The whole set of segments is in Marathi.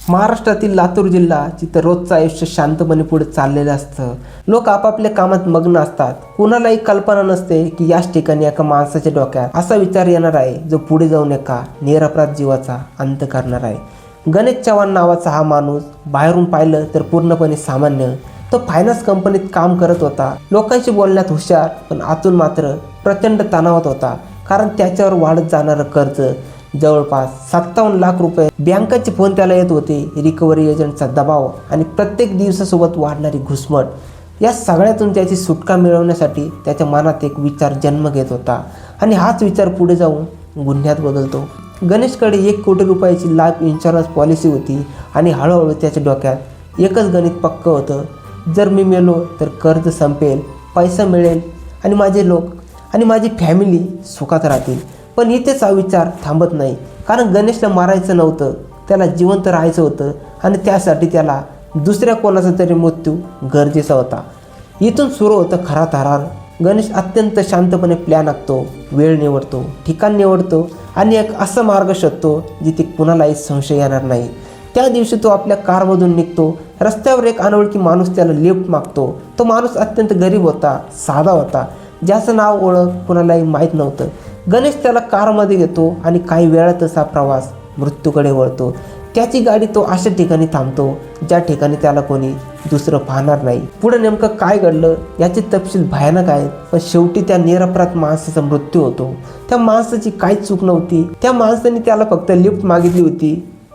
महाराष्ट्रातील लातूर जिल्हा जिथं रोजचं आयुष्य शांतपणे पुढे चाललेलं असतं. लोक आपापल्या कामात मग्न असतात. कुणालाही कल्पना नसते की याच ठिकाणी एका माणसाच्या डोक्यात असा विचार येणार आहे जो पुढे जाऊन एका निरपराध जीवाचा अंत करणार आहे. गणेश चव्हाण नावाचा हा माणूस बाहेरून पाहिलं तर पूर्णपणे सामान्य. तो फायनान्स कंपनीत काम करत होता. लोकांशी बोलण्यात हुशार, पण आतून मात्र प्रचंड तणावात होता. कारण त्याच्यावर वाढत जाणारं कर्ज, जवळपास 57 लाख रुपये, बँकाचे फोन त्याला येत होते, रिकव्हरी एजंटचा दबाव आणि प्रत्येक दिवसासोबत वाढणारी घुसमट. या सगळ्यातून त्याची सुटका मिळवण्यासाठी त्याच्या मनात एक विचार जन्म घेत होता आणि हाच विचार पुढे जाऊन गुन्ह्यात बदलतो. गणेशकडे 1 कोटी रुपयाची लाईफ इन्शुरन्स पॉलिसी होती आणि हळूहळू त्याच्या डोक्यात एकच गणित पक्कं होतं. जर मी मेलो तर कर्ज संपेल, पैसा मिळेल आणि माझे लोक आणि माझी फॅमिली सुखात राहतील. पण इथेच हा विचार थांबत नाही, कारण गणेशला मारायचं नव्हतं, त्याला जिवंत राहायचं होतं आणि त्यासाठी त्याला दुसऱ्या कोणाचा तरी मृत्यू गरजेचा होता. इथून सुरू होतं खरा थरार. गणेश अत्यंत शांतपणे प्लॅन आखतो, वेळ निवडतो, ठिकाण निवडतो आणि एक असा मार्ग शोधतो जिथे कुणालाही संशय येणार नाही. त्या दिवशी तो आपल्या कारमधून निघतो. रस्त्यावर एक अनोळखी माणूस त्याला लिफ्ट मागतो. तो माणूस अत्यंत गरीब होता, साधा होता, ज्याचं नाव ओळख कुणालाही माहीत नव्हतं. गणेश त्याला कारमध्ये घेतो आणि काही वेळातच हा प्रवास मृत्यूकडे वळतो. त्याची गाडी तो अशा ठिकाणी थांबतो ज्या ठिकाणी त्याला कोणी दुसरं पाहणार नाही. पुढे नेमकं काय घडलं याचे तपशील भयानक आहेत, पण शेवटी त्या निरपराध माणसाचा मृत्यू होतो. त्या माणसाची काहीच चूक नव्हती. त्या माणसाने त्याला फक्त लिफ्ट मागितली होती,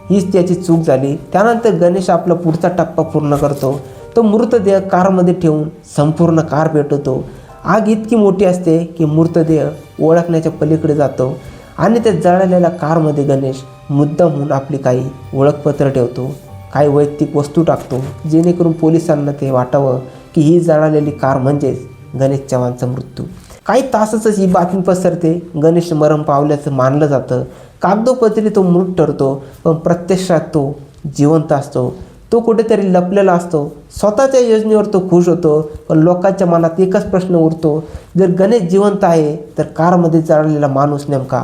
हीच त्याची चूक झाली. त्यानंतर गणेश आपला पुढचा टप्पा पूर्ण करतो. तो मृतदेह कारमध्ये ठेवून संपूर्ण कार पेटवतो. आग इतकी मोठी असते की मृतदेह ओळखण्याच्या पलीकडे जातो आणि त्या जळालेल्या कारमध्ये गणेश मुद्दामहून आपली काही ओळखपत्र ठेवतो, काही वैयक्तिक वस्तू टाकतो, जेणेकरून पोलिसांना ते वाटावं की ही जळालेली कार म्हणजेच गणेश चव्हाणचा मृत्यू. काही तासातच ही बातमी पसरते. गणेश मरण पावल्याचं मानलं जातं. कागदोपत्री तो मृत ठरतो, पण प्रत्यक्षात तो जिवंत असतो. तो कुठेतरी लपलेला असतो. स्वतःच्या योजनेवर तो खुश होतो, पण लोकांच्या मनात एकच प्रश्न उरतो, जर गणेश जिवंत आहे तर कारमध्ये जळालेला माणूस नेमका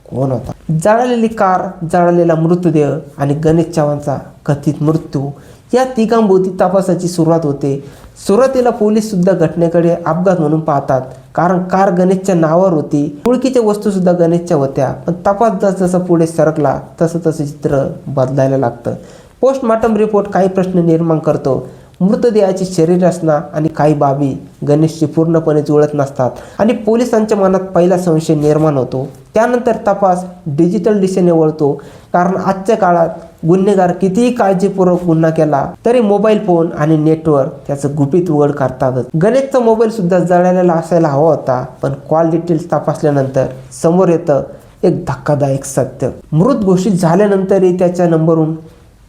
कोण होता? जळालेली कार, जळालेला मृतदेह आणि गणेश चव्हाणचा कथित मृत्यू, या तिघांभोवती तपासाची सुरुवात होते. सुरुवातीला पोलीससुद्धा घटनेकडे अपघात म्हणून पाहतात, कारण कार गणेशच्या नावावर होती. ओळखीच्या वस्तूसुद्धा गणेशच्या होत्या. पण तपास जसजसा पुढे सरकला तसं तसं चित्र बदलायला लागतं. पोस्टमॉर्टम रिपोर्ट काही प्रश्न निर्माण करतो. मृतदेहाची शरीर रचना आणि काही बाबी गणेशशी पूर्णपणे जुळत नसतात आणि पोलिसांच्या मनात पहिला संशय निर्माण होतो. त्यानंतर तपास डिजिटल दिशेने वळतो, कारण आजच्या काळात गुन्हेगार कितीही काळजीपूर्वक गुन्हा केला तरी मोबाईल फोन आणि नेटवर त्याचं गुपित उघड करतातच. गणेशचा मोबाईलसुद्धा जळालेला असायला हवा होता, पण कॉल डिटेल्स तपासल्यानंतर समोर येतं एक धक्कादायक सत्य. मृत घोषित झाल्यानंतरही त्याच्या नंबरवरून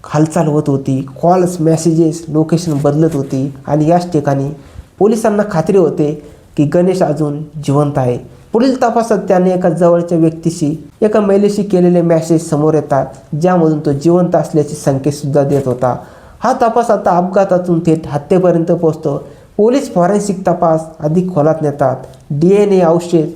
हालचाल होत होती. कॉल्स, मेसेजेस, लोकेशन बदलत होती आणि याच ठिकाणी पोलिसांना खात्री होते की गणेश अजून जिवंत आहे. पुढील तपासात त्याने एका जवळच्या व्यक्तीशी, एका महिलेशी केलेले मेसेज समोर येतात, ज्यामधून तो जिवंत असल्याचे संकेतसुद्धा देत होता. हा तपास आता अपघातातून थेट हत्येपर्यंत पोहोचतो. पोलीस फॉरेन्सिक तपास अधिक खोलात नेतात. DNA, औषध,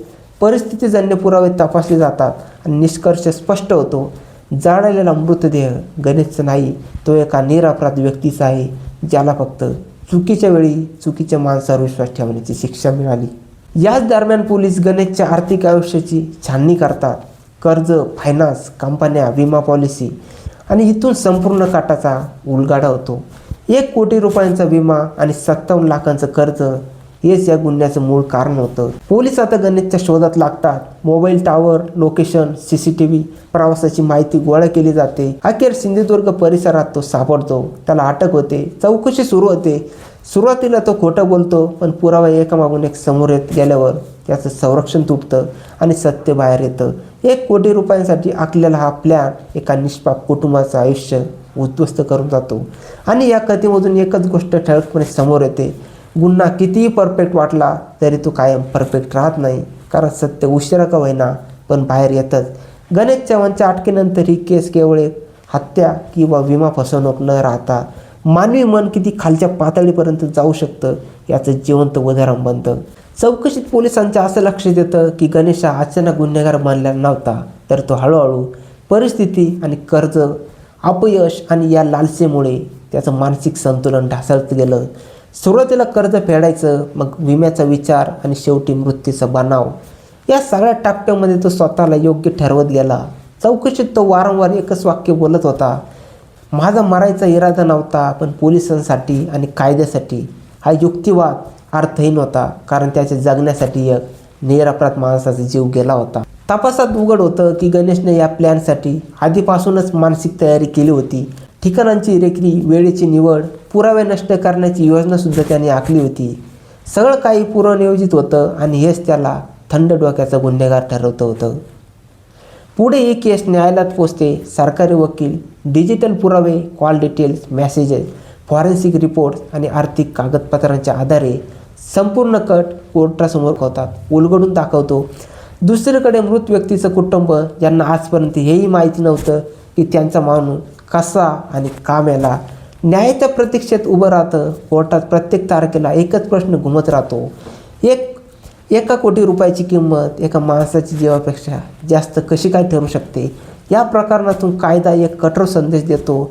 परिस्थितीजन्य पुरावे तपासले जातात आणि निष्कर्ष स्पष्ट होतो, जळालेला मृतदेह गणेशचा नाही, तो एका निरपराध व्यक्तीचा आहे, ज्याला फक्त चुकीच्या वेळी चुकीच्या माणसावर विश्वास ठेवण्याची शिक्षा मिळाली. याच दरम्यान पोलीस गणेशच्या आर्थिक आयुष्याची छाननी करतात. कर्ज, फायनान्स कंपन्या, विमा पॉलिसी आणि इथून संपूर्ण काटाचा उलगडा होतो. 1 कोटी रुपयांचा विमा आणि 57 लाखांचं कर्ज, हेच या गुन्ह्याचं मूळ कारण होतं. पोलीस आता गणेशच्या शोधात लागतात. मोबाईल टावर, लोकेशन, CCTV, प्रवासाची माहिती गोळा केली जाते. अखेर सिंधुदुर्ग परिसरात तो सापडतो. त्याला अटक होते. चौकशी सुरू होते. सुरुवातीला तो खोटं बोलतो, पण पुरावा एकामागून एक समोर येत गेल्यावर त्याचं संरक्षण तुटतं आणि सत्य बाहेर येतं. 1 कोटी रुपयांसाठी आखलेला हा प्लॅन एका निष्पाप कुटुंबाचं आयुष्य उद्ध्वस्त करून जातो. आणि या कथेमधून एकच गोष्ट ठळकपणे समोर येते, गुन्हा कितीही परफेक्ट वाटला तरी तो कायम परफेक्ट राहत नाही, कारण सत्य उशिरा का होईना पण बाहेर येतच. गणेश चव्हाणच्या अटकेनंतर ही केस केवळ एक हत्या किंवा विमा फसवणूक न राहता मानवी मन किती खालच्या पातळीपर्यंत जाऊ शकतं याचं जिवंत उदाहरण बनतं. चौकशीत पोलिसांच्या असं लक्षात येतं की गणेश हा अचानक गुन्हेगार बनलेला नव्हता, तर तो हळूहळू परिस्थिती आणि कर्ज अपयश आणि या लालसेमुळे त्याचं मानसिक संतुलन ढासळत गेलं. सुरुवातीला कर्ज फेडायचं, मग विम्याचा विचार आणि शेवटी मृत्यूचा बनाव. या सगळ्या टाप्प्यामध्ये तो स्वतःला योग्य ठरवत गेला. चौकशीत तो वारंवार एकच वाक्य बोलत होता, माझा मरायचा इरादा नव्हता, पण पोलिसांसाठी आणि कायद्यासाठी. हा युक्तिवाद अर्थहीन होता, कारण त्याच्या जगण्यासाठी एक निरपराध माणसाचा जीव गेला होता. तपासात उघड होतं की गणेशने या प्लॅनसाठी आधीपासूनच मानसिक तयारी केली होती. ठिकाणांची रेखी, वेळेची निवड, पुरावे नष्ट करण्याची योजनासुद्धा त्याने आखली होती. सगळं काही पूर्वनियोजित होतं आणि हेच त्याला थंड डोक्याचा गुन्हेगार ठरवतं होतं. पुढे ही केस न्यायालयात पोचते. सरकारी वकील, डिजिटल पुरावे, call details, messages, forensic reports आणि आर्थिक कागदपत्रांच्या आधारे संपूर्ण कट कोर्टासमोर होतात, उलगडून दाखवतो. दुसरीकडे मृत व्यक्तीचं कुटुंब, ज्यांना आजपर्यंत हेही माहिती नव्हतं की त्यांचा माणूस कसा आणि का मेला, न्यायाच्या प्रतीक्षेत उभं राहतं. कोर्टात प्रत्येक तारखेला एकच प्रश्न घुमत राहतो, 1 कोटी रुपयाची किंमत एका माणसाच्या जीवापेक्षा जास्त कशी काय ठरू शकते? या प्रकरणातून कायदा एक कठोर संदेश देतो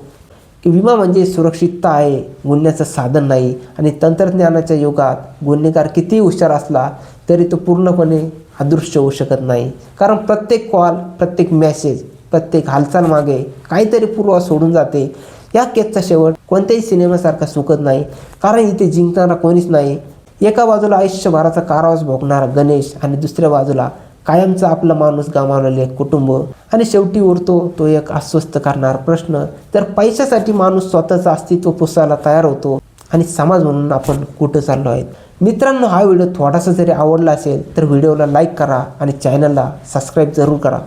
की विमा म्हणजे सुरक्षितता आहे, गुन्ह्याचं साधन नाही. आणि तंत्रज्ञानाच्या युगात गुन्हेगार कितीही हुशार असला तरी तो पूर्णपणे अदृश्य होऊ शकत नाही, कारण प्रत्येक कॉल, प्रत्येक मेसेज, प्रत्येक हालचाल मागे काहीतरी पूर्वा सोडून जाते. या केसचा शेवट कोणत्याही सिनेमासारखा सुखद नाही, कारण इथे जिंकणारा कोणीच नाही. एका बाजूला आयुष्यभराचा कारावास भोगणारा गणेश आणि दुसऱ्या बाजूला कायमचा आपला माणूस गमावलेले कुटुंब. आणि शेवटी उरतो तो एक अस्वस्थ करणारा प्रश्न, तर पैशासाठी माणूस स्वतःचं अस्तित्व पुसायला तयार होतो आणि समाज म्हणून आपण कुठं चाललो आहे? मित्रांनो, हा व्हिडिओ थोडासा जरी आवडला असेल तर व्हिडिओला लाईक करा आणि चॅनलला सबस्क्राईब जरूर करा.